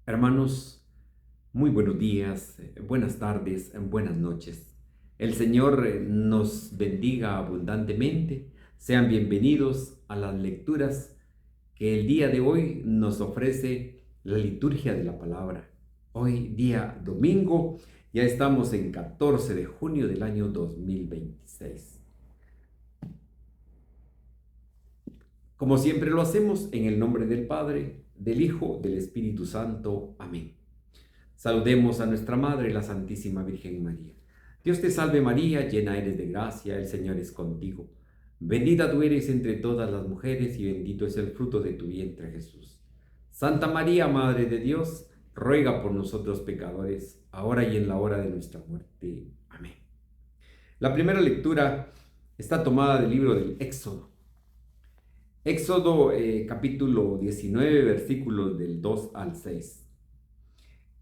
Hermanos, muy buenos días, buenas tardes, buenas noches. El Señor nos bendiga abundantemente. Sean bienvenidos a las lecturas que el día de hoy nos ofrece la liturgia de la palabra. Hoy día domingo, ya estamos en 14 de junio del año 2026. Como siempre lo hacemos en el nombre del Padre, del Hijo, del Espíritu Santo. Amén. Saludemos a nuestra Madre, la Santísima Virgen María. Dios te salve María, llena eres de gracia, el Señor es contigo. Bendita tú eres entre todas las mujeres y bendito es el fruto de tu vientre Jesús. Santa María, Madre de Dios, ruega por nosotros pecadores, ahora y en la hora de nuestra muerte. Amén. La primera lectura está tomada del libro del Éxodo. Éxodo capítulo 19, versículos del 2 al 6.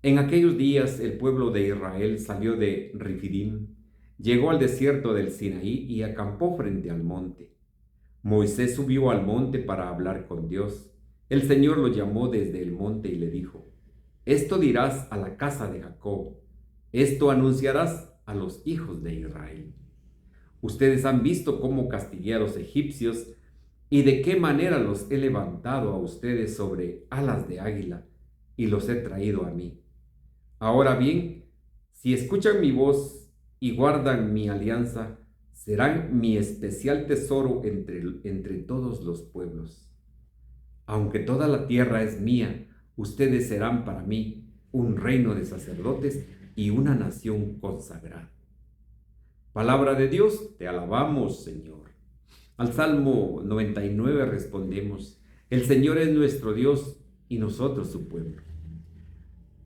En aquellos días el pueblo de Israel salió de Refidim, llegó al desierto del Sinaí y acampó frente al monte. Moisés subió al monte para hablar con Dios. El Señor lo llamó desde el monte y le dijo: Esto dirás a la casa de Jacob, esto anunciarás a los hijos de Israel. Ustedes han visto cómo castigué a los egipcios y de qué manera los he levantado a ustedes sobre alas de águila y los he traído a mí. Ahora bien, si escuchan mi voz y guardan mi alianza, serán mi especial tesoro entre todos los pueblos. Aunque toda la tierra es mía, ustedes serán para mí un reino de sacerdotes y una nación consagrada. Palabra de Dios, te alabamos, Señor. Al Salmo 99 respondemos: El Señor es nuestro Dios y nosotros su pueblo.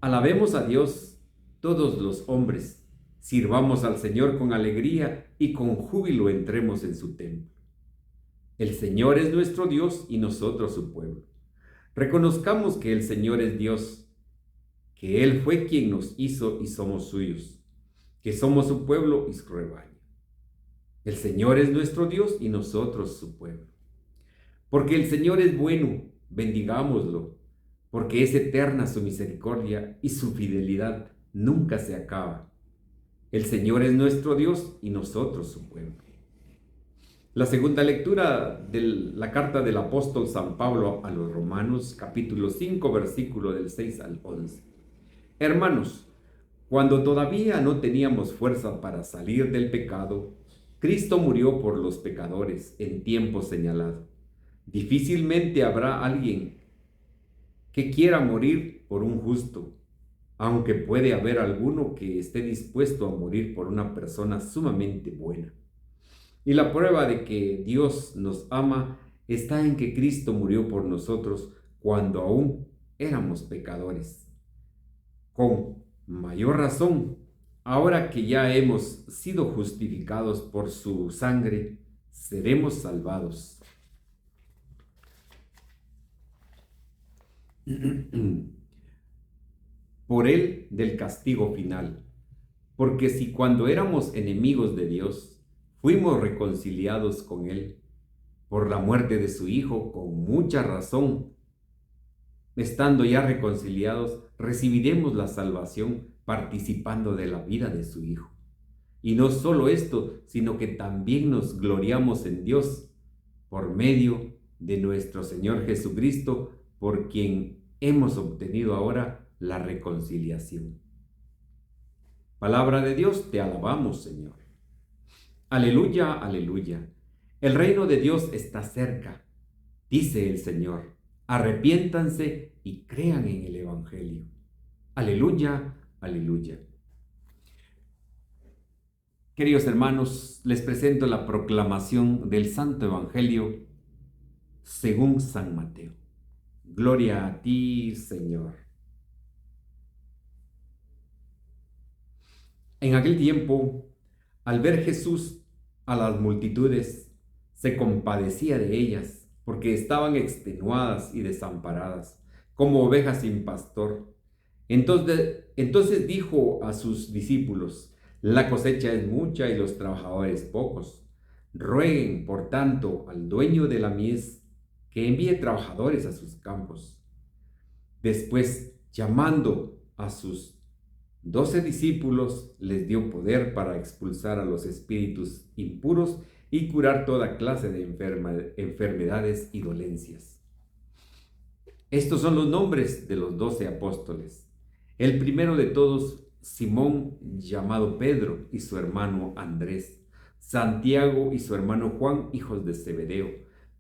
Alabemos a Dios todos los hombres, sirvamos al Señor con alegría y con júbilo entremos en su templo. El Señor es nuestro Dios y nosotros su pueblo. Reconozcamos que el Señor es Dios, que Él fue quien nos hizo y somos suyos, que somos su pueblo y su rebaño. El Señor es nuestro Dios y nosotros su pueblo. Porque el Señor es bueno, bendigámoslo, porque es eterna su misericordia y su fidelidad nunca se acaba. El Señor es nuestro Dios y nosotros su pueblo. La segunda lectura de la carta del apóstol San Pablo a los Romanos, capítulo 5, versículo del 6 al 11. Hermanos, cuando todavía no teníamos fuerza para salir del pecado, Cristo murió por los pecadores en tiempo señalado. Difícilmente habrá alguien que quiera morir por un justo, aunque puede haber alguno que esté dispuesto a morir por una persona sumamente buena. Y la prueba de que Dios nos ama está en que Cristo murió por nosotros cuando aún éramos pecadores. Con mayor razón, ahora que ya hemos sido justificados por su sangre, seremos salvados. Por él del castigo final. Porque si cuando éramos enemigos de Dios, fuimos reconciliados con él por la muerte de su Hijo, con mucha razón, estando ya reconciliados, recibiremos la salvación participando de la vida de su Hijo. Y no solo esto, sino que también nos gloriamos en Dios por medio de nuestro Señor Jesucristo, por quien hemos obtenido ahora la reconciliación. Palabra de Dios, te alabamos, Señor. Aleluya, aleluya. El reino de Dios está cerca, dice el Señor. Arrepiéntanse y crean en el Evangelio. Aleluya, aleluya. Queridos hermanos, les presento la proclamación del Santo Evangelio según San Mateo. Gloria a ti, Señor. En aquel tiempo, al ver Jesús a las multitudes, se compadecía de ellas, porque estaban extenuadas y desamparadas, como ovejas sin pastor. Entonces dijo a sus discípulos: la cosecha es mucha y los trabajadores pocos. Rueguen, por tanto, al dueño de la mies que envíe trabajadores a sus campos. Después Llamando a sus 12 discípulos, les dio poder para expulsar a los espíritus impuros y curar toda clase de enfermedades y dolencias. Estos son los nombres de los 12 apóstoles. El primero de todos, Simón, llamado Pedro, y su hermano Andrés. Santiago y su hermano Juan, hijos de Zebedeo.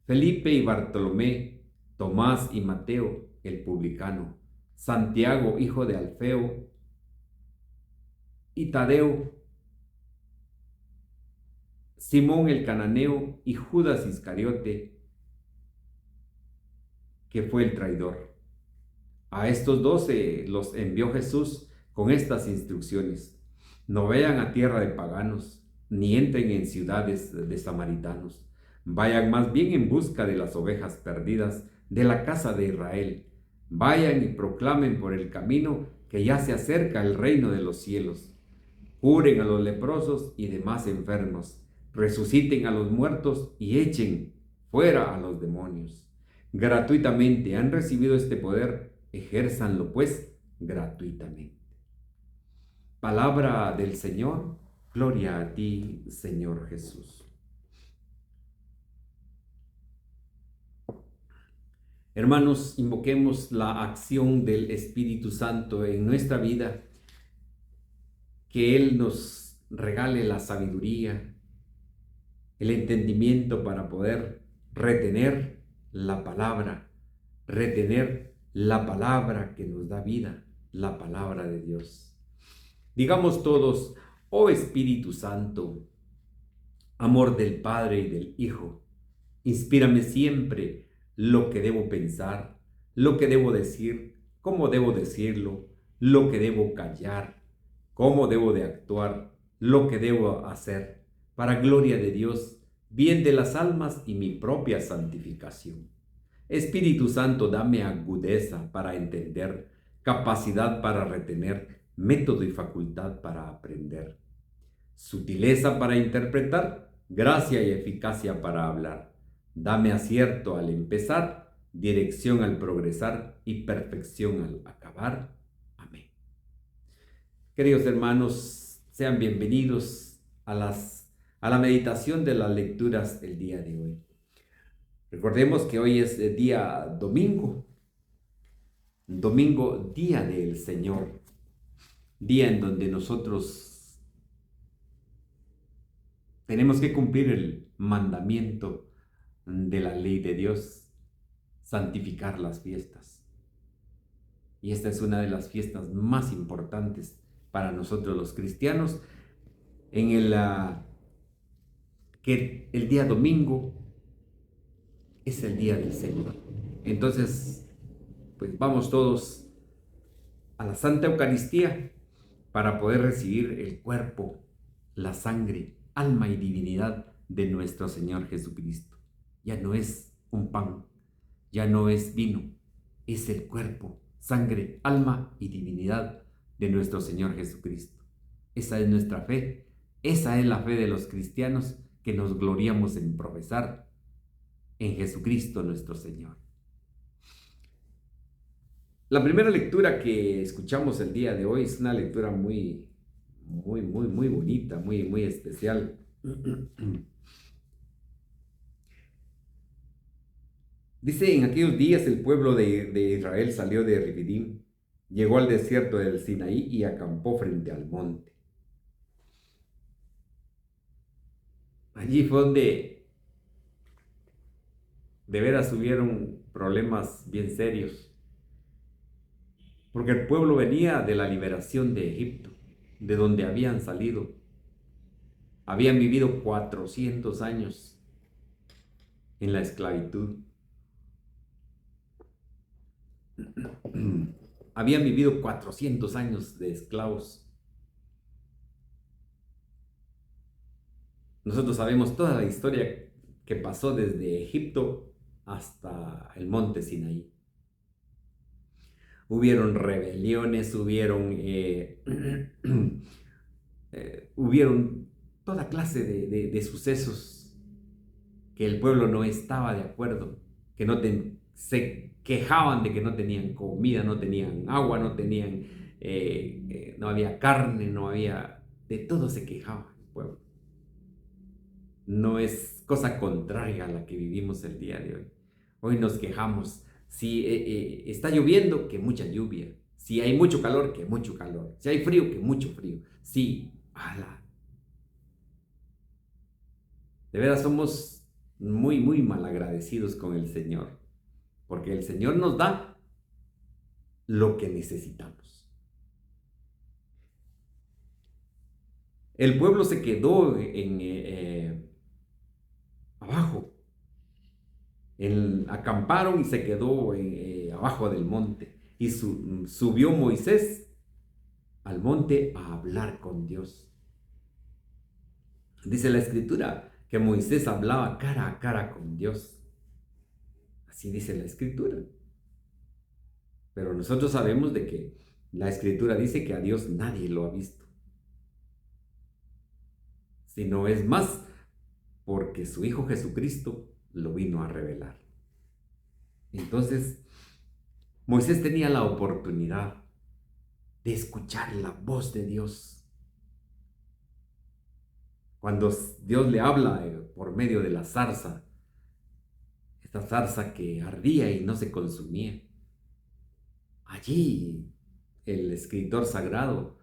Felipe y Bartolomé. Tomás y Mateo, el publicano. Santiago, hijo de Alfeo. Y Tadeo. Simón el cananeo y Judas Iscariote, que fue el traidor. A estos 12 los envió Jesús con estas instrucciones: no vayan a tierra de paganos, ni entren en ciudades de samaritanos. Vayan más bien en busca de las ovejas perdidas de la casa de Israel. Vayan y proclamen por el camino que ya se acerca el reino de los cielos. Curen a los leprosos y demás enfermos. Resuciten a los muertos y echen fuera a los demonios. Gratuitamente han recibido este poder, ejérzanlo pues gratuitamente. Palabra del Señor, gloria a ti, Señor Jesús. Hermanos, invoquemos la acción del Espíritu Santo en nuestra vida, que Él nos regale la sabiduría, el entendimiento para poder retener la palabra que nos da vida, la palabra de Dios. Digamos todos: oh Espíritu Santo, amor del Padre y del Hijo, inspírame siempre lo que debo pensar, lo que debo decir, cómo debo decirlo, lo que debo callar, cómo debo de actuar, lo que debo hacer, para gloria de Dios, bien de las almas y mi propia santificación. Espíritu Santo, dame agudeza para entender, capacidad para retener, método y facultad para aprender, sutileza para interpretar, gracia y eficacia para hablar. Dame acierto al empezar, dirección al progresar y perfección al acabar. Amén. Queridos hermanos, sean bienvenidos a la meditación de las lecturas el día de hoy. Recordemos que hoy es el día domingo, día del Señor, día en donde nosotros tenemos que cumplir el mandamiento de la ley de Dios, santificar las fiestas. Y esta es una de las fiestas más importantes para nosotros los cristianos, que el día domingo es el día del Señor. Entonces, pues vamos todos a la Santa Eucaristía para poder recibir el cuerpo, la sangre, alma y divinidad de nuestro Señor Jesucristo. Ya no es un pan, ya no es vino, es el cuerpo, sangre, alma y divinidad de nuestro Señor Jesucristo. Esa es nuestra fe, esa es la fe de los cristianos que nos gloriamos en profesar en Jesucristo nuestro Señor. La primera lectura que escuchamos el día de hoy es una lectura muy bonita, muy especial. Dice: en aquellos días el pueblo de Israel salió de Refidim, llegó al desierto del Sinaí y acampó frente al monte. Allí fue donde de veras hubieron problemas bien serios, porque el pueblo venía de la liberación de Egipto, de donde habían salido. Habían vivido 400 años en la esclavitud. Habían vivido 400 años de esclavos. Nosotros sabemos toda la historia que pasó desde Egipto hasta el monte Sinaí. Hubieron rebeliones, hubieron toda clase de sucesos que el pueblo no estaba de acuerdo, que no se quejaban de que no tenían comida, no tenían agua, no tenían, no había carne, no había, de todo se quejaba el pueblo. No es cosa contraria a la que vivimos el día de hoy. Hoy nos quejamos. Si está lloviendo, que mucha lluvia. Si hay mucho calor, que mucho calor. Si hay frío, que mucho frío. Sí, ala. De veras somos muy, muy malagradecidos con el Señor. Porque el Señor nos da lo que necesitamos. El pueblo se quedó abajo. Acamparon y se quedó abajo del monte. Y subió Moisés al monte a hablar con Dios. Dice la escritura que Moisés hablaba cara a cara con Dios. Así dice la escritura. Pero nosotros sabemos de que la escritura dice que a Dios nadie lo ha visto. Sino es más porque su Hijo Jesucristo lo vino a revelar. Entonces, Moisés tenía la oportunidad de escuchar la voz de Dios. Cuando Dios le habla por medio de la zarza, esta zarza que ardía y no se consumía, allí el escritor sagrado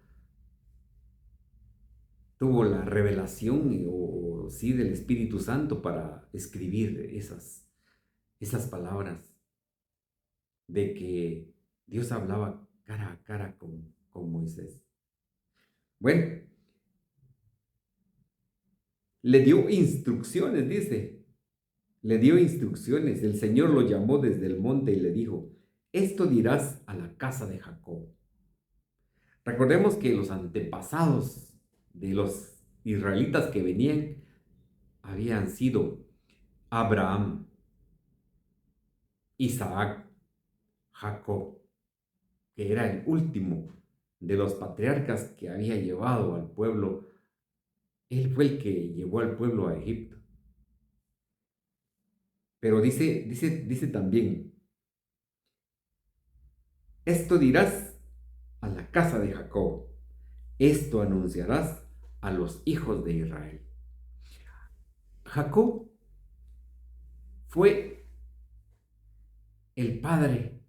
tuvo la revelación o sí del Espíritu Santo para escribir esas palabras de que Dios hablaba cara a cara con Moisés. Bueno, le dio instrucciones, dice. Le dio instrucciones. El Señor lo llamó desde el monte y le dijo: esto dirás a la casa de Jacob. Recordemos que los antepasados de los israelitas que venían habían sido Abraham, Isaac, Jacob, que era el último de los patriarcas que había llevado al pueblo. Él fue el que llevó al pueblo a Egipto. Pero dice también: esto dirás a la casa de Jacob, esto anunciarás a los hijos de Israel. Jacob fue el padre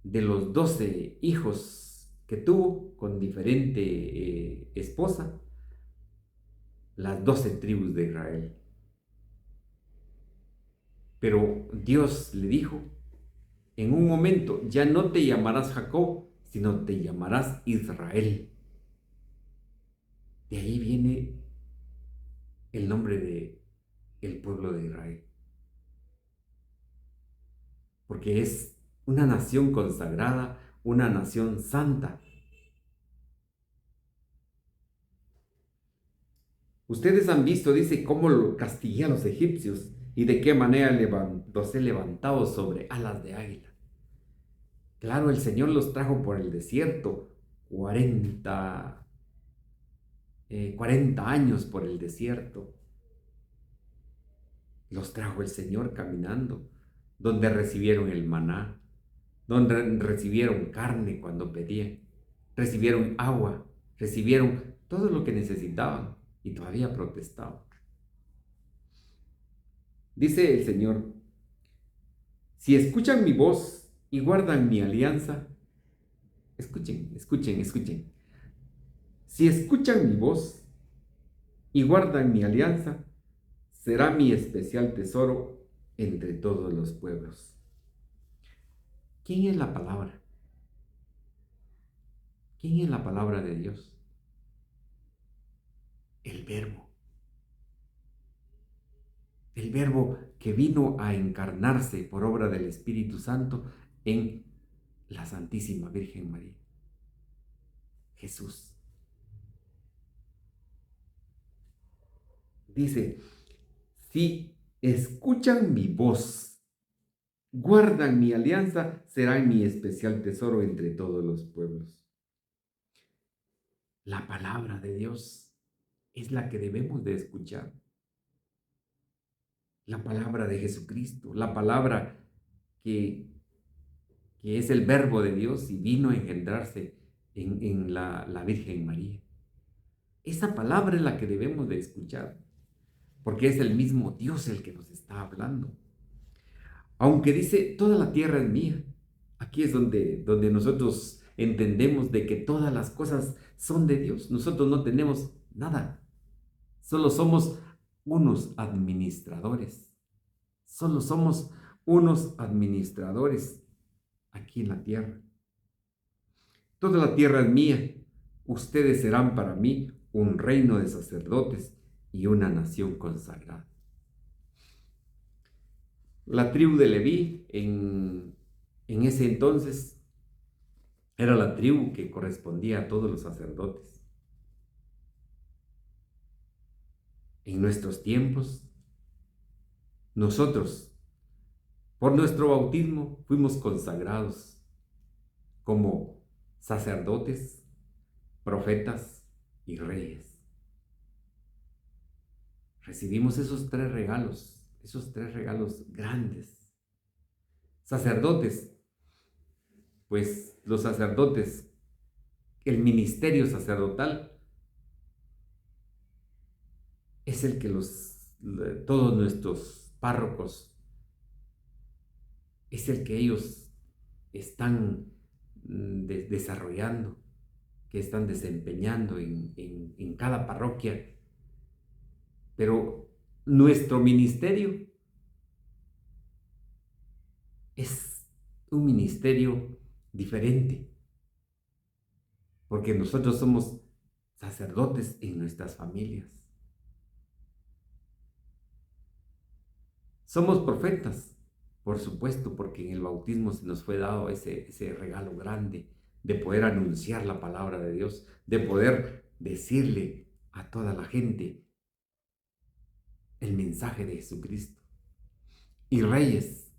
de los 12 hijos que tuvo con diferente esposa, las 12 tribus de Israel. Pero Dios le dijo en un momento: ya no te llamarás Jacob, sino te llamarás Israel. De ahí viene el nombre de el pueblo de Israel, porque es una nación consagrada, una nación santa. Ustedes han visto, dice, cómo lo castigué a los egipcios y de qué manera los he levantado sobre alas de águila. Claro, el Señor los trajo por el desierto, 40 años por el desierto. Los trajo el Señor caminando, donde recibieron el maná, donde recibieron carne cuando pedían, recibieron agua, recibieron todo lo que necesitaban y todavía protestaban. Dice el Señor: si escuchan mi voz y guardan mi alianza, escuchen. Si escuchan mi voz y guardan mi alianza, será mi especial tesoro entre todos los pueblos. ¿Quién es la palabra? ¿Quién es la palabra de Dios? El Verbo. El Verbo que vino a encarnarse por obra del Espíritu Santo en la Santísima Virgen María. Jesús. Dice: si escuchan mi voz, guardan mi alianza, serán mi especial tesoro entre todos los pueblos. La palabra de Dios es la que debemos de escuchar. La palabra de Jesucristo, la palabra que que es el Verbo de Dios y vino a engendrarse en la Virgen María. Esa palabra es la que debemos de escuchar, porque es el mismo Dios el que nos está hablando. Aunque dice, toda la tierra es mía, aquí es donde nosotros entendemos de que todas las cosas son de Dios. Nosotros no tenemos nada, solo somos unos administradores. Solo somos unos administradores aquí en la tierra. Toda la tierra es mía. Ustedes serán para mí un reino de sacerdotes y una nación consagrada. La tribu de Leví en ese entonces era la tribu que correspondía a todos los sacerdotes. En nuestros tiempos, nosotros, por nuestro bautismo, fuimos consagrados como sacerdotes, profetas y reyes. Recibimos esos tres regalos grandes. Sacerdotes, pues los sacerdotes, el ministerio sacerdotal es el que todos nuestros párrocos, es el que ellos están desarrollando, que están desempeñando en cada parroquia. Pero nuestro ministerio es un ministerio diferente, porque nosotros somos sacerdotes en nuestras familias. Somos profetas, por supuesto, porque en el bautismo se nos fue dado ese regalo grande de poder anunciar la palabra de Dios, de poder decirle a toda la gente el mensaje de Jesucristo. Y reyes,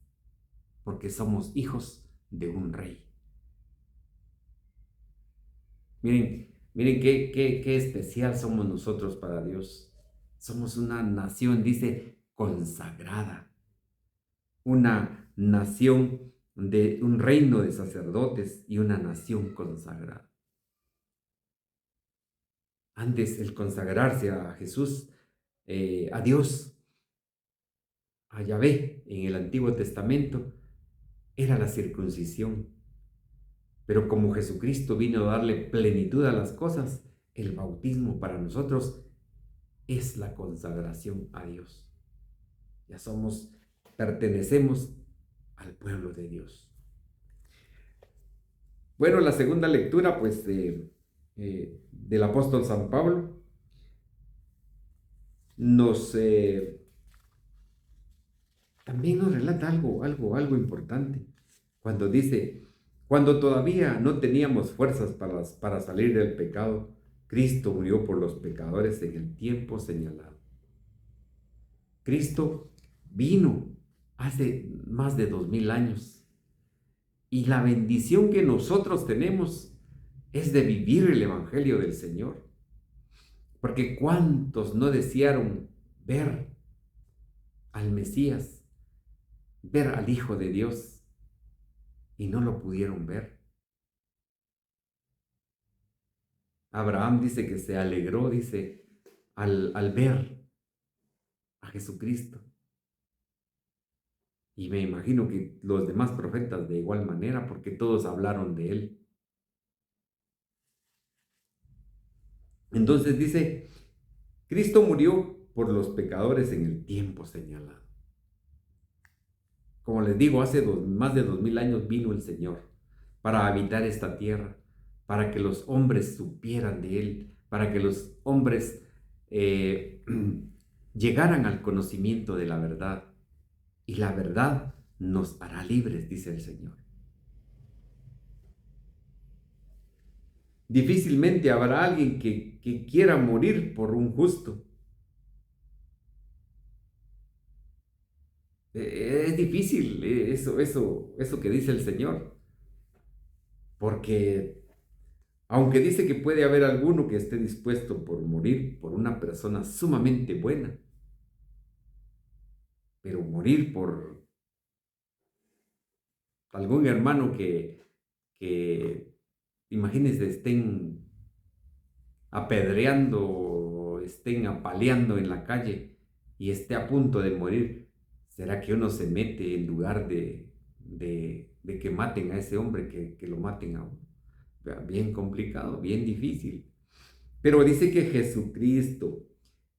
porque somos hijos de un rey. Miren qué especial somos nosotros para Dios. Somos una nación, dice, consagrada. Una nación de un reino de sacerdotes y una nación consagrada. Antes el consagrarse a Jesús, a Dios, a Yahvé en el Antiguo Testamento, era la circuncisión. Pero como Jesucristo vino a darle plenitud a las cosas, el bautismo para nosotros es la consagración a Dios. Ya pertenecemos al pueblo de Dios. Bueno, la segunda lectura, pues, del apóstol San Pablo, también nos relata algo importante. Cuando dice, cuando todavía no teníamos fuerzas para salir del pecado, Cristo murió por los pecadores en el tiempo señalado. Cristo vino hace más de 2000 años y la bendición que nosotros tenemos es de vivir el Evangelio del Señor. Porque ¿cuántos no desearon ver al Mesías, ver al Hijo de Dios y no lo pudieron ver? Abraham dice que se alegró, dice, al ver a Jesucristo. Y me imagino que los demás profetas de igual manera, porque todos hablaron de él. Entonces dice, Cristo murió por los pecadores en el tiempo señalado. Como les digo, hace más de 2000 años vino el Señor para habitar esta tierra, para que los hombres supieran de Él, para que los hombres llegaran al conocimiento de la verdad. Y la verdad nos hará libres, dice el Señor. Difícilmente habrá alguien que quiera morir por un justo. Es difícil eso que dice el Señor, porque aunque dice que puede haber alguno que esté dispuesto por morir por una persona sumamente buena, pero morir por algún hermano que imagínense, estén apedreando, estén apaleando en la calle y esté a punto de morir, ¿será que uno se mete en lugar de que maten a ese hombre, que lo maten a uno? Bien complicado, bien difícil. Pero dice que Jesucristo,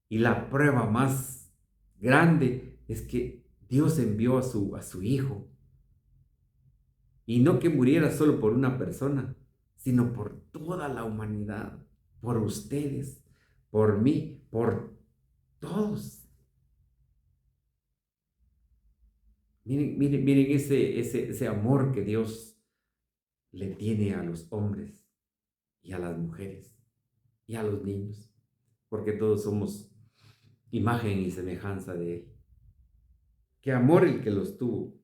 y la prueba más grande es que Dios envió a su Hijo, y no que muriera solo por una persona, sino por toda la humanidad, por ustedes, por mí, por todos. Miren, miren, miren ese amor que Dios le tiene a los hombres y a las mujeres y a los niños, porque todos somos imagen y semejanza de Él. Qué amor el que los tuvo.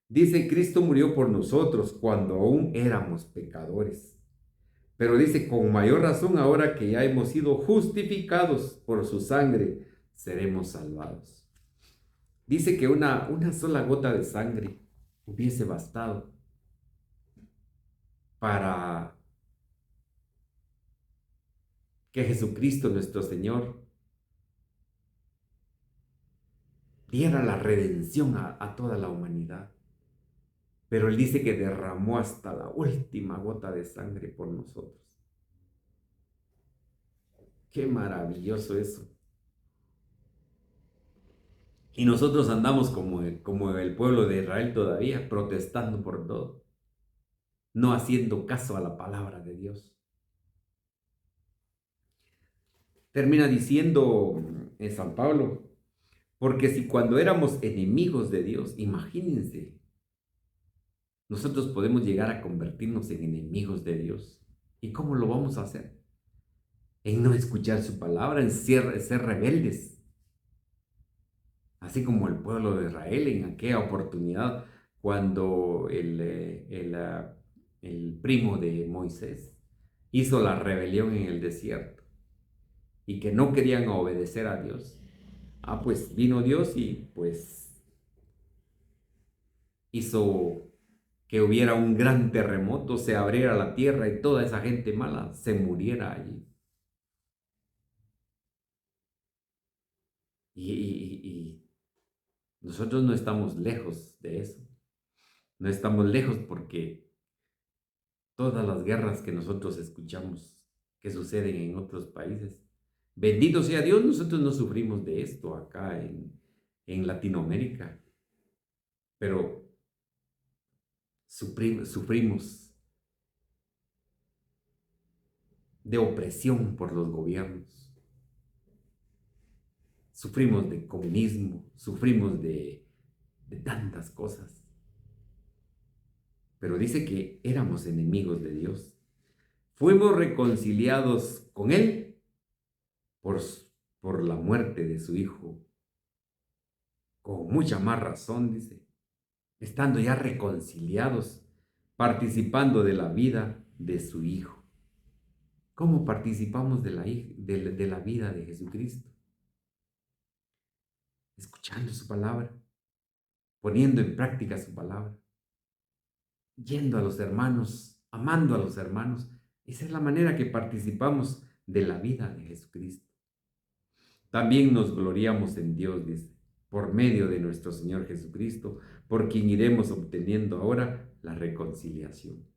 Dice, Cristo murió por nosotros cuando aún éramos pecadores. Pero dice, con mayor razón, ahora que ya hemos sido justificados por su sangre, seremos salvados. Dice que una sola gota de sangre hubiese bastado para que Jesucristo, nuestro Señor, diera la redención a toda la humanidad. Pero Él dice que derramó hasta la última gota de sangre por nosotros. Qué maravilloso eso. Y nosotros andamos como el pueblo de Israel todavía, protestando por todo, no haciendo caso a la palabra de Dios. Termina diciendo San Pablo, porque si cuando éramos enemigos de Dios, imagínense, nosotros podemos llegar a convertirnos en enemigos de Dios. ¿Y cómo lo vamos a hacer? En no escuchar su palabra, en ser rebeldes. Así como el pueblo de Israel en aquella oportunidad cuando el primo de Moisés hizo la rebelión en el desierto y que no querían obedecer a Dios. Pues vino Dios y pues hizo que hubiera un gran terremoto, se abriera la tierra y toda esa gente mala se muriera allí. Y nosotros no estamos lejos de eso. No estamos lejos porque todas las guerras que nosotros escuchamos que suceden en otros países, bendito sea Dios, nosotros no sufrimos de esto acá en Latinoamérica, pero sufrimos de opresión por los gobiernos, sufrimos de comunismo, sufrimos de tantas cosas. Pero dice que éramos enemigos de Dios. Fuimos reconciliados con Él por, por la muerte de su Hijo. Con mucha más razón, dice, estando ya reconciliados, participando de la vida de su Hijo. ¿Cómo participamos de la vida de Jesucristo? Escuchando su palabra, poniendo en práctica su palabra, yendo a los hermanos, amando a los hermanos. Esa es la manera que participamos de la vida de Jesucristo. También nos gloriamos en Dios, dice, por medio de nuestro Señor Jesucristo, por quien iremos obteniendo ahora la reconciliación.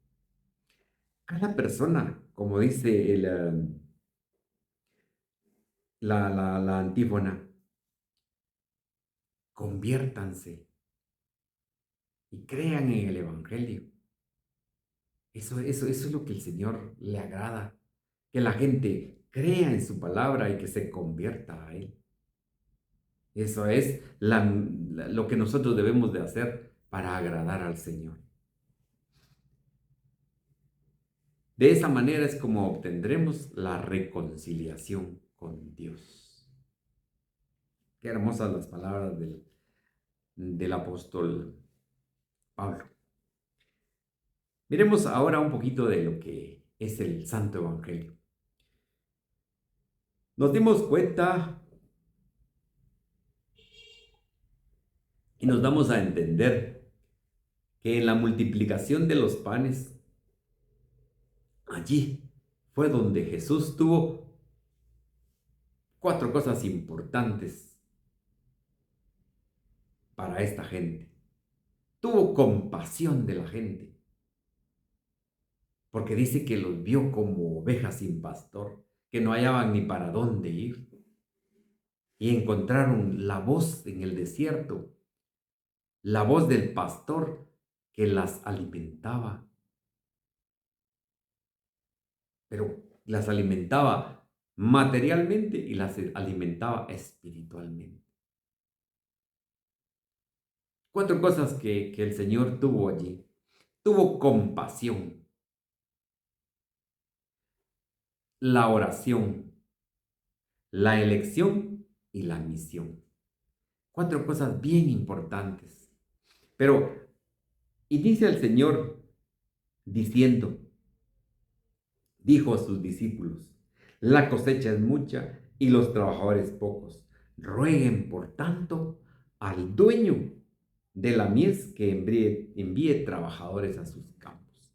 Cada persona, como dice la antífona, conviértanse y crean en el Evangelio. Eso es lo que el Señor le agrada, que la gente crea en su palabra y que se convierta a Él. Eso es lo que nosotros debemos de hacer para agradar al Señor. De esa manera es como obtendremos la reconciliación con Dios. Qué hermosas las palabras del apóstol Pablo. Miremos ahora un poquito de lo que es el Santo Evangelio. Nos dimos cuenta y nos damos a entender que en la multiplicación de los panes, allí fue donde Jesús tuvo cuatro cosas importantes para esta gente. Tuvo compasión de la gente, porque dice que los vio como ovejas sin pastor, que no hallaban ni para dónde ir, y encontraron la voz en el desierto, la voz del pastor que las alimentaba, pero las alimentaba materialmente y las alimentaba espiritualmente. Cuatro cosas que el Señor tuvo allí. Tuvo compasión, la oración, la elección y la misión. Cuatro cosas bien importantes. Pero inicia el Señor diciendo, dijo a sus discípulos, la cosecha es mucha y los trabajadores pocos. Rueguen, por tanto, al dueño de la mies que envíe trabajadores a sus campos.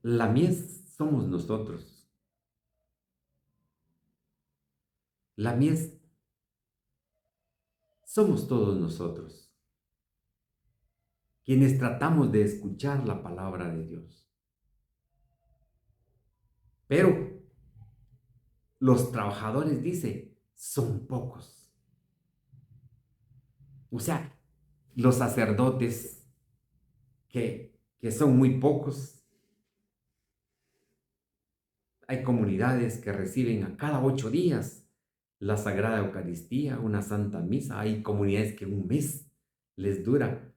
La mies somos nosotros. La mies somos todos nosotros, quienes tratamos de escuchar la palabra de Dios. Pero los trabajadores, dice, son pocos. O sea, los sacerdotes, que son muy pocos. Hay comunidades que reciben a cada 8 días la Sagrada Eucaristía, una Santa Misa. Hay comunidades que un mes les dura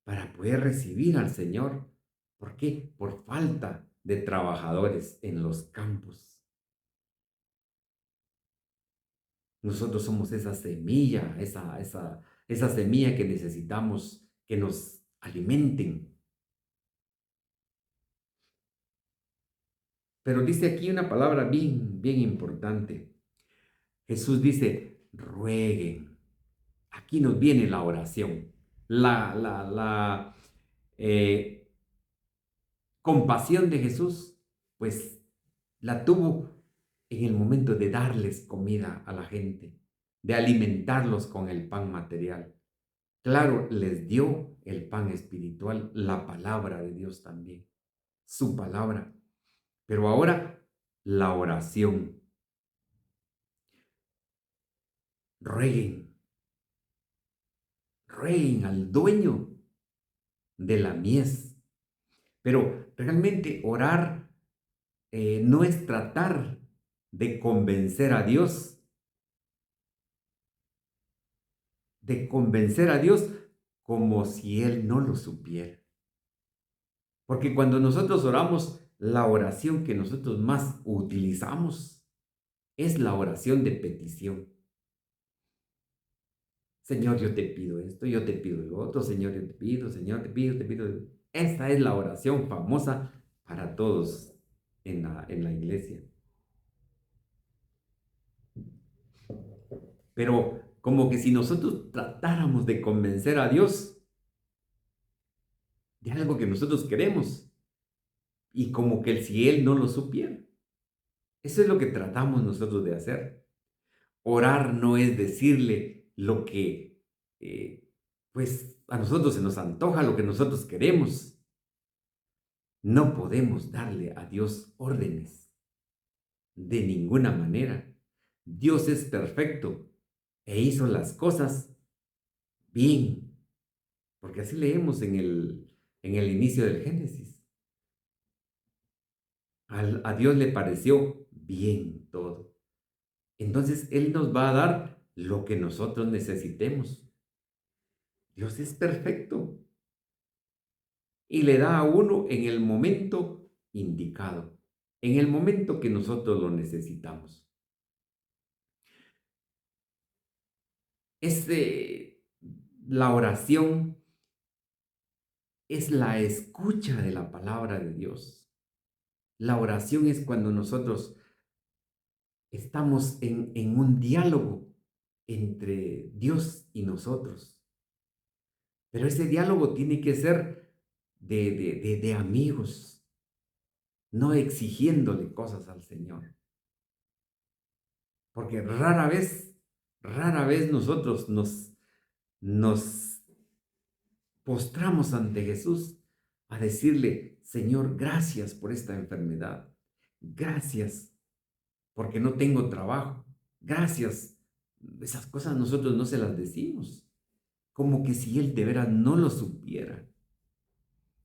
para poder recibir al Señor. ¿Por qué? Por falta de trabajadores en los campos. Nosotros somos esa semilla, esa semilla que necesitamos que nos alimenten. Pero dice aquí una palabra bien, bien importante. Jesús dice, rueguen. Aquí nos viene la oración. La eh, compasión de Jesús, pues la tuvo en el momento de darles comida a la gente, de alimentarlos con el pan material. Claro, les dio el pan espiritual, la palabra de Dios también, su palabra. Pero ahora la oración. Rueguen, rueguen al dueño de la mies. Pero realmente orar no es tratar de convencer a Dios, como si Él no lo supiera. Porque cuando nosotros oramos, la oración que nosotros más utilizamos es la oración de petición. Señor, yo te pido esto, yo te pido lo otro, Señor, yo te pido, Señor, te pido, te pido. Esta es la oración famosa para todos en la iglesia. Pero como que si nosotros tratáramos de convencer a Dios de algo que nosotros queremos y como que si Él no lo supiera. Eso es lo que tratamos nosotros de hacer. Orar no es decirle lo que, pues, a nosotros se nos antoja, lo que nosotros queremos. No podemos darle a Dios órdenes de ninguna manera. Dios es perfecto e hizo las cosas bien, porque así leemos en el inicio del Génesis. A Dios le pareció bien todo. Entonces Él nos va a dar lo que nosotros necesitemos. Dios es perfecto y le da a uno en el momento indicado, en el momento que nosotros lo necesitamos. La oración es la escucha de la palabra de Dios. La oración es cuando nosotros estamos en un diálogo entre Dios y nosotros. Pero ese diálogo tiene que ser de amigos, no exigiéndole cosas al Señor. Porque rara vez nosotros nos postramos ante Jesús a decirle, Señor, gracias por esta enfermedad. Gracias porque no tengo trabajo. Gracias. Esas cosas nosotros no se las decimos. Como que si Él de veras no lo supiera.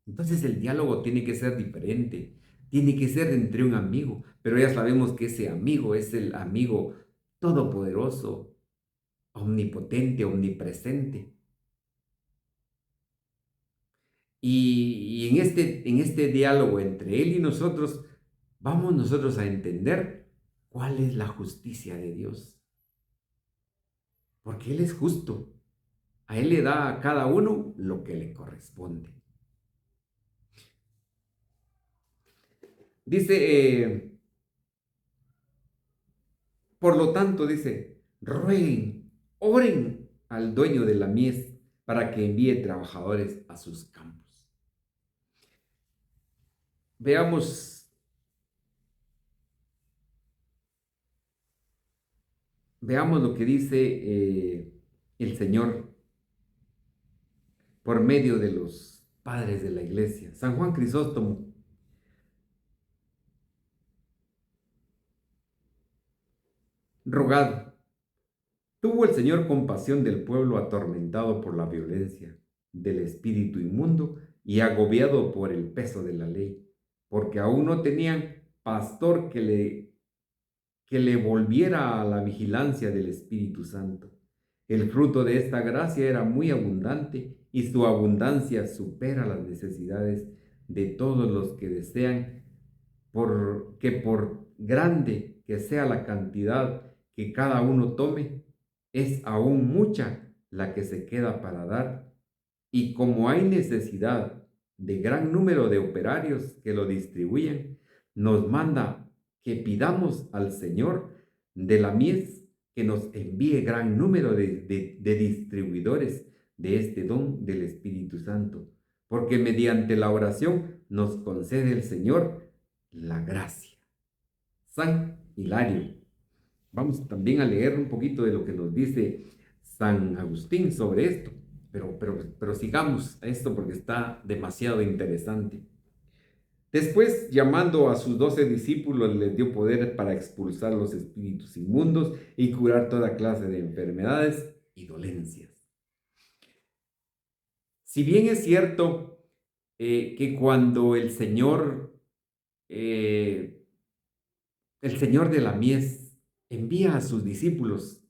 Entonces el diálogo tiene que ser diferente. Tiene que ser entre un amigo. Pero ya sabemos que ese amigo es el amigo todopoderoso, omnipotente, omnipresente. Y en este diálogo entre Él y nosotros, vamos nosotros a entender cuál es la justicia de Dios. Porque Él es justo. A Él le da a cada uno lo que le corresponde. Dice, por lo tanto, dice, rueguen, oren al dueño de la mies para que envíe trabajadores a sus campos. Veamos, veamos lo que dice el Señor por medio de los padres de la iglesia. San Juan Crisóstomo, rogad. Tuvo el Señor compasión del pueblo atormentado por la violencia, del espíritu inmundo y agobiado por el peso de la ley, porque aún no tenían pastor que le volviera a la vigilancia del Espíritu Santo. El fruto de esta gracia era muy abundante y su abundancia supera las necesidades de todos los que desean, porque por grande que sea la cantidad que cada uno tome, es aún mucha la que se queda para dar. Y como hay necesidad de gran número de operarios que lo distribuyan, nos manda que pidamos al Señor de la mies que nos envíe gran número de distribuidores de este don del Espíritu Santo, porque mediante la oración nos concede el Señor la gracia. San Hilario. Vamos también a leer un poquito de lo que nos dice San Agustín sobre esto, pero sigamos a esto porque está demasiado interesante. Después, llamando a sus 12 discípulos, les dio poder para expulsar los espíritus inmundos y curar toda clase de enfermedades y dolencias. Si bien es cierto que cuando el Señor de la mies envía a sus discípulos,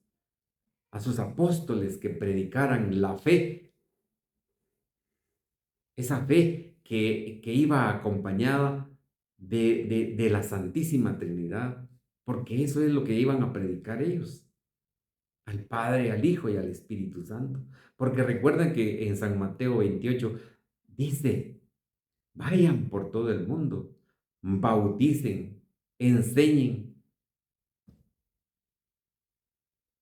a sus apóstoles que predicaran la fe, esa fe que iba acompañada de la Santísima Trinidad, porque eso es lo que iban a predicar ellos, al Padre, al Hijo y al Espíritu Santo. Porque recuerdan que en San Mateo 28 dice, vayan por todo el mundo, bauticen, enseñen.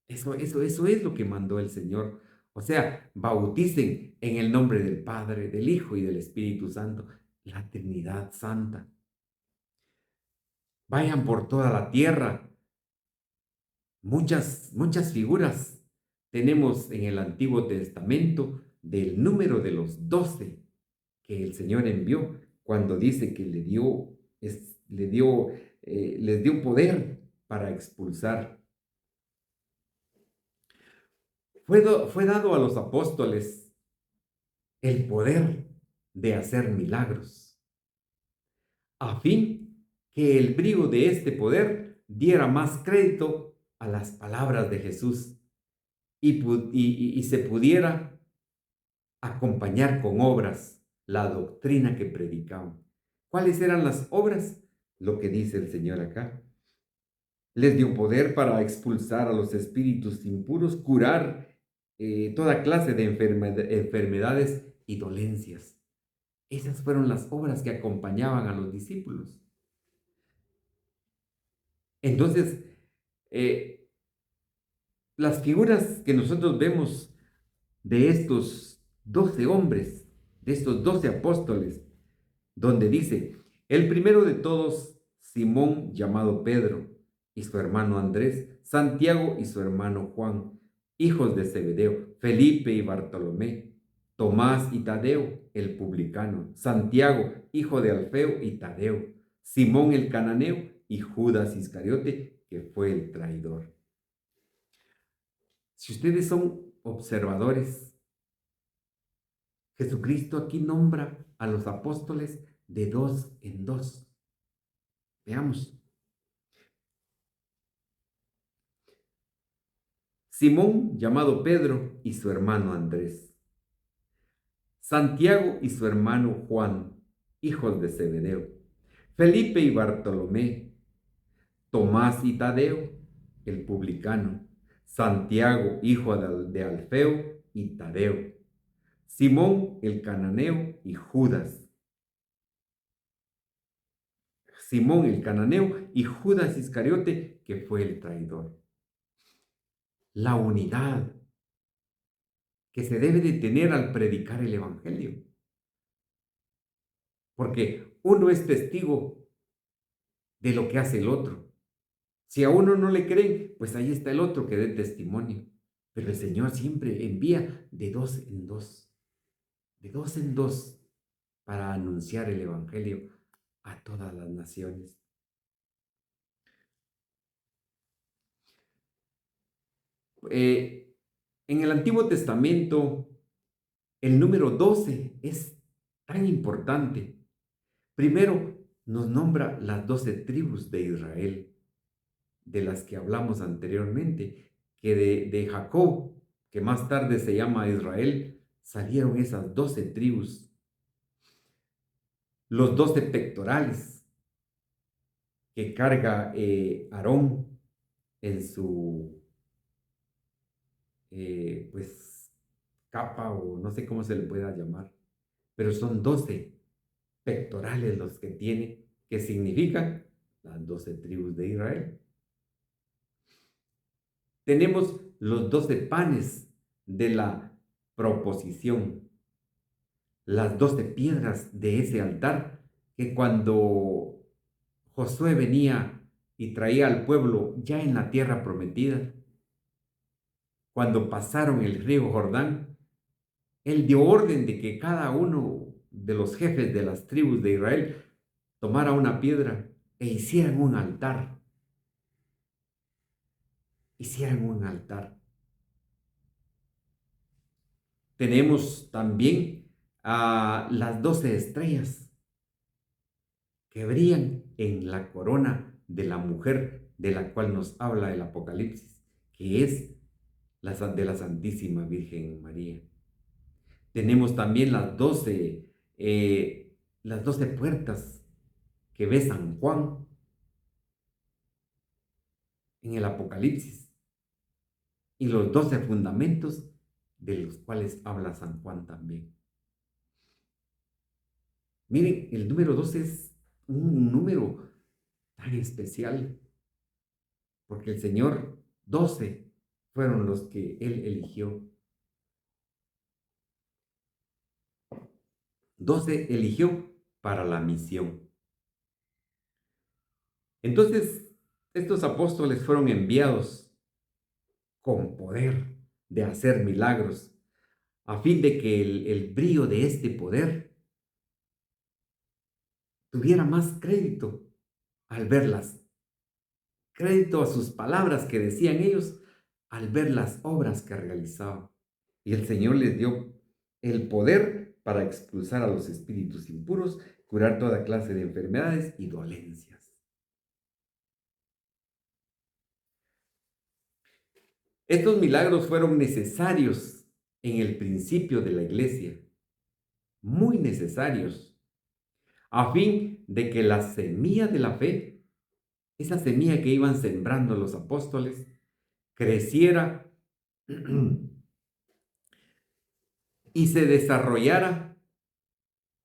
Eso es lo que mandó el Señor. O sea, bauticen en el nombre del Padre, del Hijo y del Espíritu Santo, la Trinidad Santa. Vayan por toda la tierra. Muchas figuras tenemos en el Antiguo Testamento del número de los 12 que el Señor envió cuando dice que les dio poder para expulsar. Fue dado a los apóstoles el poder de hacer milagros, a fin que el brío de este poder diera más crédito a las palabras de Jesús y se pudiera acompañar con obras la doctrina que predicaban. ¿Cuáles eran las obras? Lo que dice el Señor acá. Les dio poder para expulsar a los espíritus impuros, curar toda clase de enfermedades y dolencias. Esas fueron las obras que acompañaban a los discípulos. Entonces, las figuras que nosotros vemos de estos 12 hombres, de estos 12 apóstoles, donde dice, el primero de todos, Simón llamado Pedro, y su hermano Andrés, Santiago y su hermano Juan, hijos de Zebedeo, Felipe y Bartolomé, Tomás y Tadeo, el publicano, Santiago, hijo de Alfeo y Tadeo, Simón el cananeo y Judas Iscariote, que fue el traidor. Si ustedes son observadores, Jesucristo aquí nombra a los apóstoles de dos en dos. Veamos. Simón, llamado Pedro, y su hermano Andrés. Santiago y su hermano Juan, hijos de Zebedeo. Felipe y Bartolomé. Tomás y Tadeo, el publicano. Santiago, hijo de Alfeo y Tadeo. Simón el cananeo y Judas. Simón el cananeo y Judas Iscariote, que fue el traidor. La unidad que se debe de tener al predicar el Evangelio. Porque uno es testigo de lo que hace el otro. Si a uno no le creen, pues ahí está el otro que dé testimonio. Pero el Señor siempre envía de dos en dos, de dos en dos, para anunciar el Evangelio a todas las naciones. En el Antiguo Testamento, el número 12 es tan importante. Primero, nos nombra las 12 tribus de Israel, de las que hablamos anteriormente, que de Jacob, que más tarde se llama Israel, salieron esas 12 tribus. Los 12 pectorales que carga Aarón en su pues capa, o no sé cómo se le pueda llamar, pero son 12 pectorales los que tiene, que significan las 12 tribus de Israel. Tenemos los 12 panes de la proposición, las 12 piedras de ese altar, que cuando Josué venía y traía al pueblo ya en la tierra prometida, cuando pasaron el río Jordán, él dio orden de que cada uno de los jefes de las tribus de Israel tomara una piedra e hicieran un altar. Hicieran un altar. Tenemos también a las 12 estrellas que brillan en la corona de la mujer de la cual nos habla el Apocalipsis, que es de la Santísima Virgen María. Tenemos también las 12 puertas que ve San Juan en el Apocalipsis, y los 12 fundamentos de los cuales habla San Juan también. Miren, el número 12 es un número tan especial, porque el Señor, 12 fueron los que Él eligió. 12 eligió para la misión. Entonces, estos apóstoles fueron enviados con poder de hacer milagros, a fin de que el brillo de este poder tuviera más crédito al verlas, crédito a sus palabras que decían ellos al ver las obras que realizaban. Y el Señor les dio el poder para expulsar a los espíritus impuros, curar toda clase de enfermedades y dolencias. Estos milagros fueron necesarios en el principio de la iglesia, muy necesarios, a fin de que la semilla de la fe, esa semilla que iban sembrando los apóstoles, creciera y se desarrollara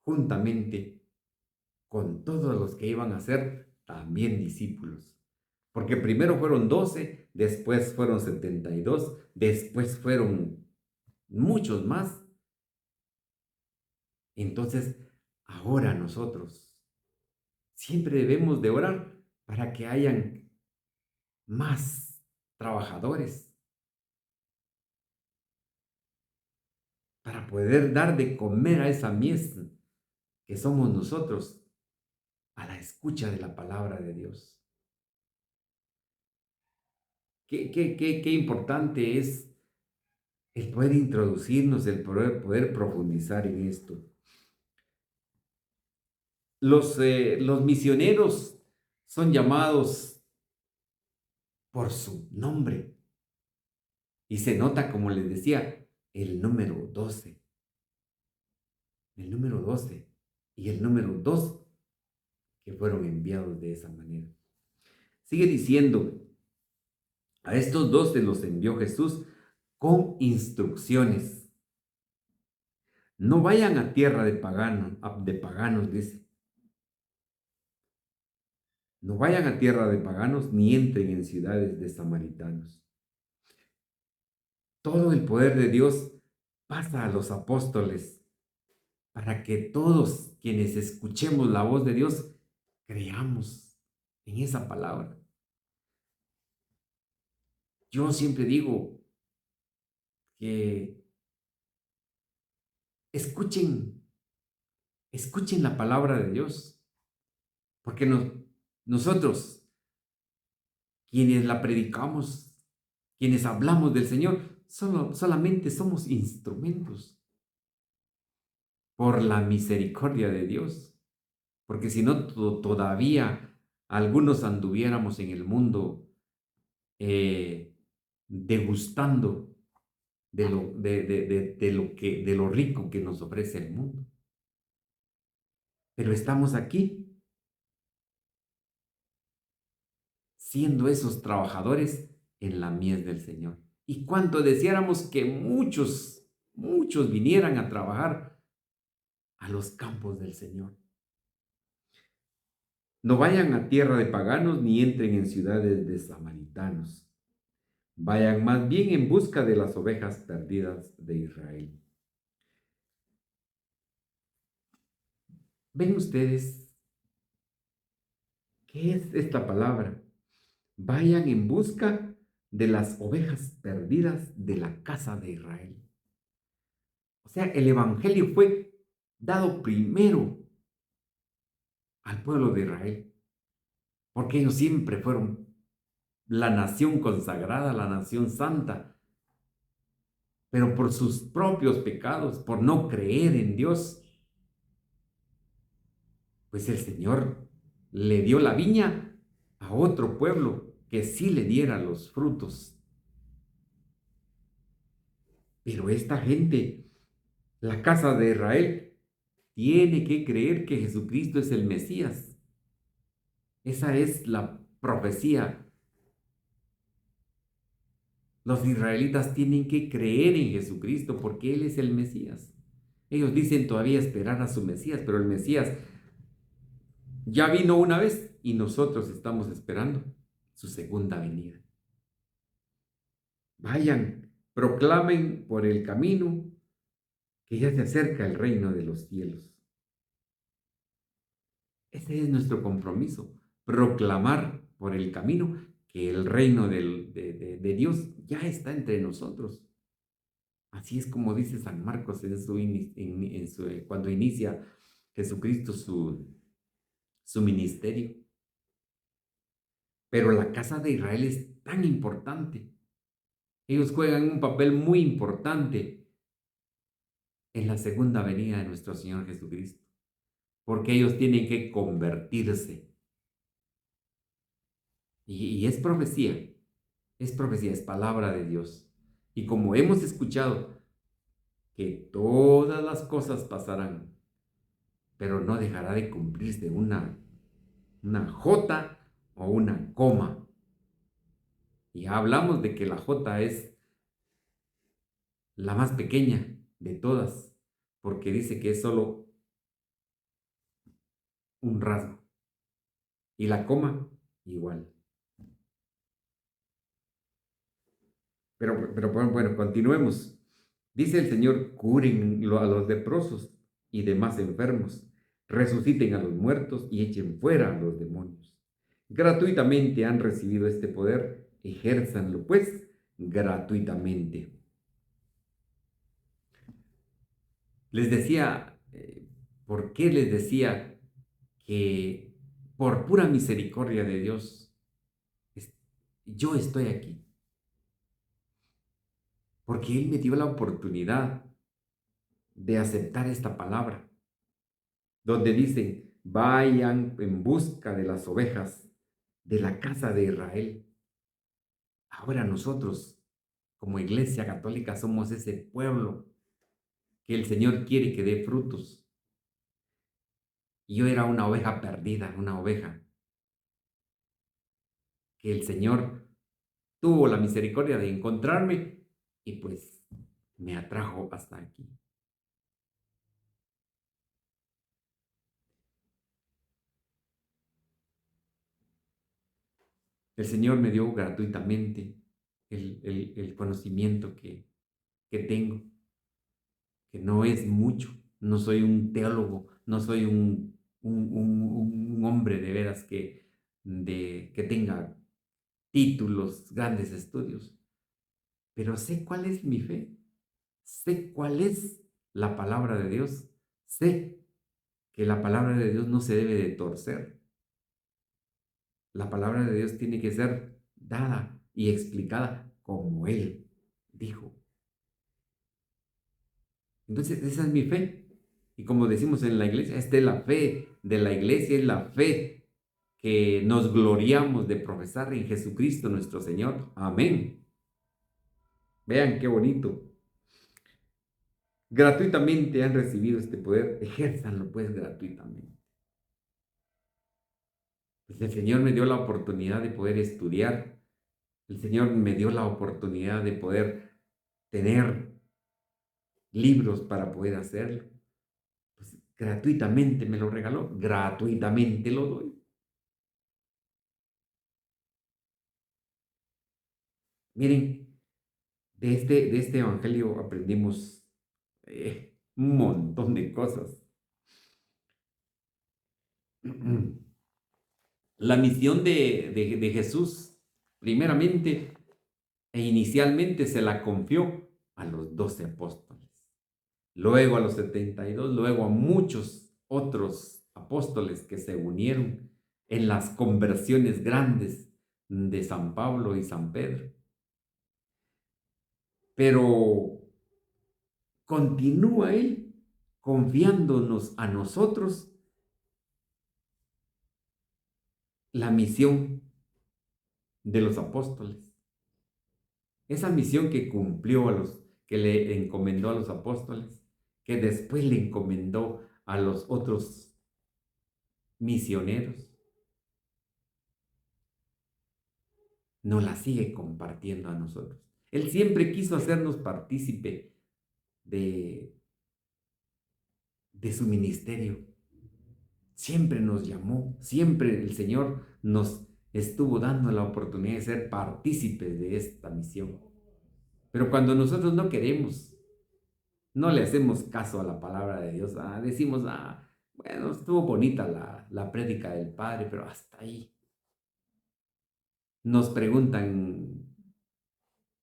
juntamente con todos los que iban a ser también discípulos. Porque primero fueron 12, después fueron 72, después fueron muchos más. Entonces, ahora nosotros siempre debemos de orar para que hayan más trabajadores, para poder dar de comer a esa mies que somos nosotros, a la escucha de la palabra de Dios. Qué importante es el poder introducirnos, el poder profundizar en esto. Los misioneros son llamados por su nombre y se nota, como les decía, el número 12, el número 12 y el número 2 que fueron enviados de esa manera. Sigue diciendo, a estos 12 los envió Jesús con instrucciones. No vayan a tierra de paganos, dice. No vayan a tierra de paganos ni entren en ciudades de samaritanos. Todo el poder de Dios pasa a los apóstoles para que todos quienes escuchemos la voz de Dios creamos en esa palabra. Yo siempre digo que escuchen, escuchen la palabra de Dios, porque nosotros, quienes la predicamos, quienes hablamos del Señor, solamente somos instrumentos por la misericordia de Dios. Porque si no, todavía algunos anduviéramos en el mundo degustando de lo rico que nos ofrece el mundo. Pero estamos aquí siendo esos trabajadores en la mies del Señor. Y cuánto deseáramos que muchos vinieran a trabajar a los campos del Señor. No vayan a tierra de paganos ni entren en ciudades de samaritanos. Vayan más bien en busca de las ovejas perdidas de Israel. ¿Ven ustedes qué es esta palabra? Vayan en busca de las ovejas perdidas de la casa de Israel. O sea, el evangelio fue dado primero al pueblo de Israel, porque ellos siempre fueron la nación consagrada, la nación santa, pero por sus propios pecados, por no creer en Dios, pues el Señor le dio la viña a otro pueblo que sí le diera los frutos. Pero esta gente, la casa de Israel, tiene que creer que Jesucristo es el Mesías. Esa es la profecía. Los israelitas tienen que creer en Jesucristo porque Él es el Mesías. Ellos dicen todavía esperar a su Mesías, pero el Mesías ya vino una vez y nosotros estamos esperando su segunda venida. Vayan, proclamen por el camino que ya se acerca el reino de los cielos. Ese es nuestro compromiso, proclamar por el camino que el reino de Dios ya está entre nosotros. Así es como dice San Marcos cuando inicia Jesucristo su ministerio. Pero la casa de Israel es tan importante. Ellos juegan un papel muy importante en la segunda venida de nuestro Señor Jesucristo, porque ellos tienen que convertirse. Y es profecía, es palabra de Dios. Y como hemos escuchado, que todas las cosas pasarán, pero no dejará de cumplirse una J o una coma. Y ya hablamos de que la J es la más pequeña de todas, porque dice que es solo un rasgo. Y la coma, igual. Pero bueno, continuemos. Dice el Señor, curen a los leprosos y demás enfermos, resuciten a los muertos y echen fuera a los demonios. Gratuitamente han recibido este poder, ejérzanlo pues gratuitamente. Les decía, ¿por qué les decía que por pura misericordia de Dios es- yo estoy aquí? Porque Él me dio la oportunidad de aceptar esta palabra, donde dicen, vayan en busca de las ovejas de la casa de Israel. Ahora nosotros, como Iglesia Católica, somos ese pueblo que el Señor quiere que dé frutos. Y yo era una oveja perdida, una oveja que el Señor tuvo la misericordia de encontrarme y pues me atrajo hasta aquí. El Señor me dio gratuitamente el conocimiento que tengo, que no es mucho. No soy un teólogo, no soy un hombre de veras que tenga títulos, grandes estudios, pero sé cuál es mi fe, sé cuál es la palabra de Dios, sé que la palabra de Dios no se debe de torcer. La palabra de Dios tiene que ser dada y explicada como Él dijo. Entonces, esa es mi fe. Y como decimos en la iglesia, esta es la fe de la iglesia, es la fe que nos gloriamos de profesar en Jesucristo nuestro Señor. Amén. Vean qué bonito. Gratuitamente han recibido este poder, ejérzanlo pues gratuitamente. Pues el Señor me dio la oportunidad de poder estudiar, el Señor me dio la oportunidad de poder tener libros para poder hacerlo. Pues gratuitamente me lo regaló, gratuitamente lo doy. Miren, de este evangelio aprendimos un montón de cosas. La misión de Jesús, primeramente e inicialmente, se la confió a los 12 apóstoles, luego a los 72, luego a muchos otros apóstoles que se unieron en las conversiones grandes de San Pablo y San Pedro. Pero continúa Él confiándonos a nosotros la misión de los apóstoles. Esa misión que cumplió que le encomendó a los apóstoles, que después le encomendó a los otros misioneros, nos la sigue compartiendo a nosotros. Él siempre quiso hacernos partícipe de, de su ministerio. Siempre nos llamó, siempre el Señor nos estuvo dando la oportunidad de ser partícipes de esta misión. Pero cuando nosotros no queremos, no le hacemos caso a la palabra de Dios, decimos, bueno, estuvo bonita la prédica del Padre, pero hasta ahí. Nos preguntan,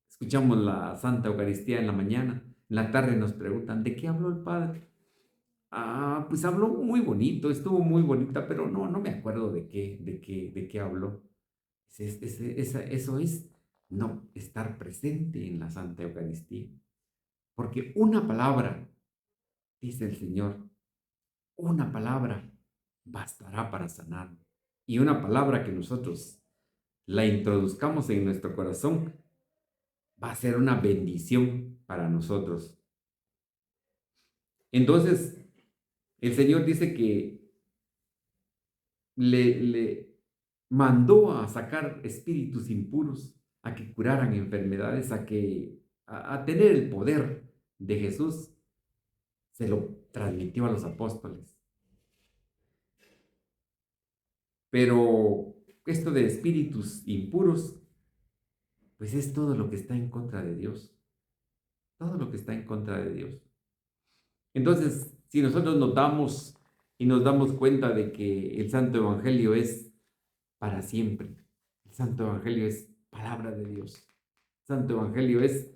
escuchamos la Santa Eucaristía en la mañana, en la tarde nos preguntan, ¿de qué habló el Padre? Pues habló muy bonito, estuvo muy bonita, pero no me acuerdo de qué habló. Eso es no estar presente en la Santa Eucaristía. Porque una palabra, dice el Señor, una palabra bastará para sanar. Y una palabra que nosotros la introduzcamos en nuestro corazón va a ser una bendición para nosotros. Entonces, el Señor dice que le mandó a sacar espíritus impuros, a que curaran enfermedades, a tener el poder de Jesús. Se lo transmitió a los apóstoles. Pero esto de espíritus impuros pues es todo lo que está en contra de Dios, todo lo que está en contra de Dios. Entonces, si nosotros notamos y nos damos cuenta de que el Santo Evangelio es para siempre, el Santo Evangelio es palabra de Dios, el Santo Evangelio es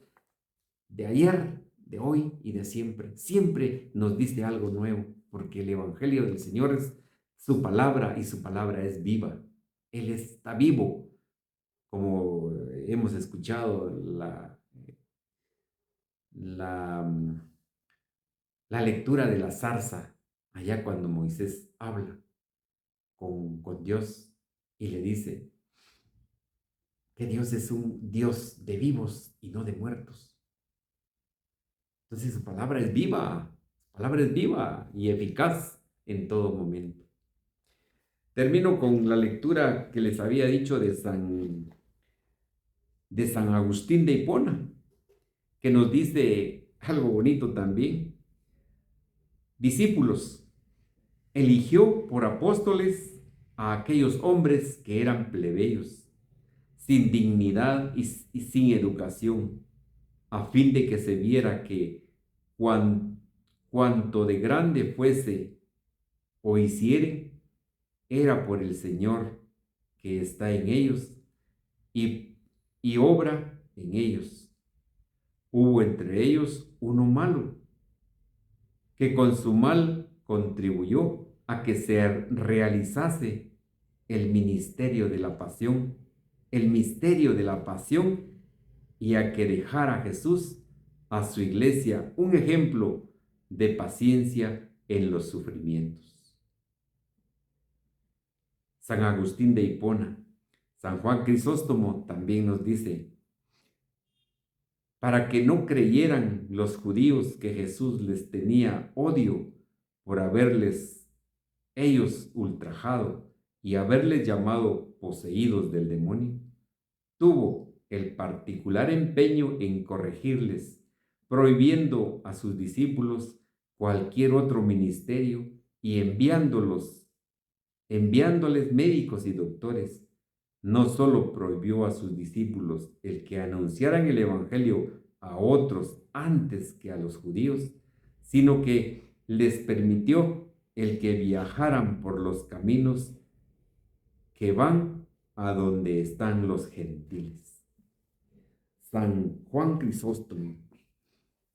de ayer, de hoy y de siempre. Siempre nos dice algo nuevo, porque el Evangelio del Señor es su palabra y su palabra es viva. Él está vivo, como hemos escuchado la, la lectura de la zarza, allá cuando Moisés habla con Dios y le dice que Dios es un Dios de vivos y no de muertos. Entonces su palabra es viva y eficaz en todo momento. Termino con la lectura que les había dicho de San Agustín de Hipona, que nos dice algo bonito también. Discípulos, eligió por apóstoles a aquellos hombres que eran plebeyos, sin dignidad y sin educación, a fin de que se viera que cuan- cuanto de grande fuese o hicieren, era por el Señor que está en ellos y, y obra en ellos. Hubo entre ellos uno malo, que con su mal contribuyó a que se realizase el ministerio de la pasión, el misterio de la pasión, y a que dejara a Jesús a su iglesia un ejemplo de paciencia en los sufrimientos. San Agustín de Hipona, San Juan Crisóstomo también nos dice, para que no creyeran los judíos que Jesús les tenía odio por haberles ellos ultrajado y haberles llamado poseídos del demonio, tuvo el particular empeño en corregirles, prohibiendo a sus discípulos cualquier otro ministerio y enviándoles médicos y doctores. No solo prohibió a sus discípulos el que anunciaran el Evangelio a otros antes que a los judíos, sino que les permitió el que viajaran por los caminos que van a donde están los gentiles. San Juan Crisóstomo.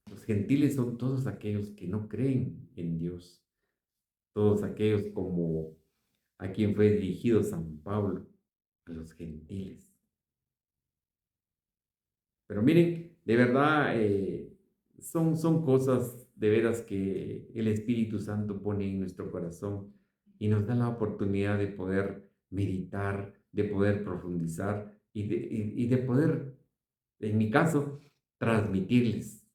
Los gentiles son todos aquellos que no creen en Dios, todos aquellos como a quien fue dirigido San Pablo, a los gentiles. Pero miren, de verdad, son cosas de veras que el Espíritu Santo pone en nuestro corazón y nos da la oportunidad de poder meditar, de poder profundizar y de poder, en mi caso, transmitirles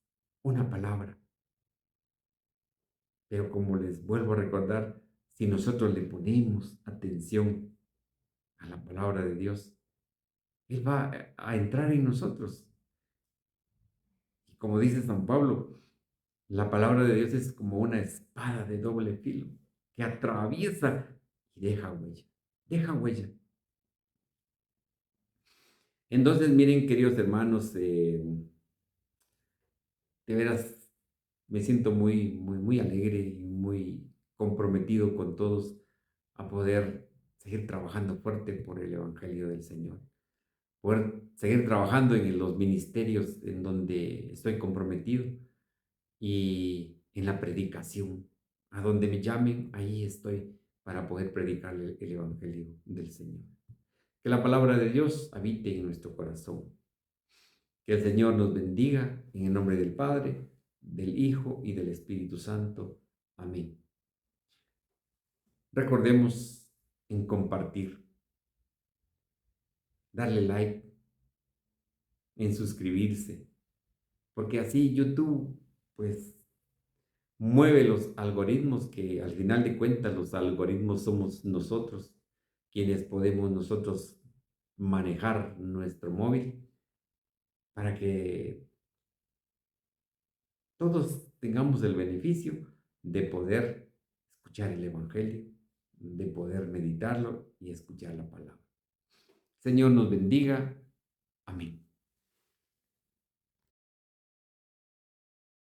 una palabra. Pero como les vuelvo a recordar, si nosotros le ponemos atención a la palabra de Dios, Él va a entrar en nosotros. Y como dice San Pablo, la palabra de Dios es como una espada de doble filo que atraviesa y deja huella, deja huella. Entonces, miren, queridos hermanos, de veras me siento muy alegre y muy comprometido con todos a poder seguir trabajando fuerte por el Evangelio del Señor, poder seguir trabajando en los ministerios en donde estoy comprometido y en la predicación. A donde me llamen, ahí estoy para poder predicar el Evangelio del Señor. Que la palabra de Dios habite en nuestro corazón. Que el Señor nos bendiga en el nombre del Padre, del Hijo y del Espíritu Santo. Amén. Recordemos en compartir, darle like, en suscribirse, porque así YouTube, pues, mueve los algoritmos que al final de cuentas los algoritmos somos nosotros, quienes podemos nosotros manejar nuestro móvil para que todos tengamos el beneficio de poder escuchar el Evangelio, de poder meditarlo y escuchar la palabra. Señor nos bendiga. Amén.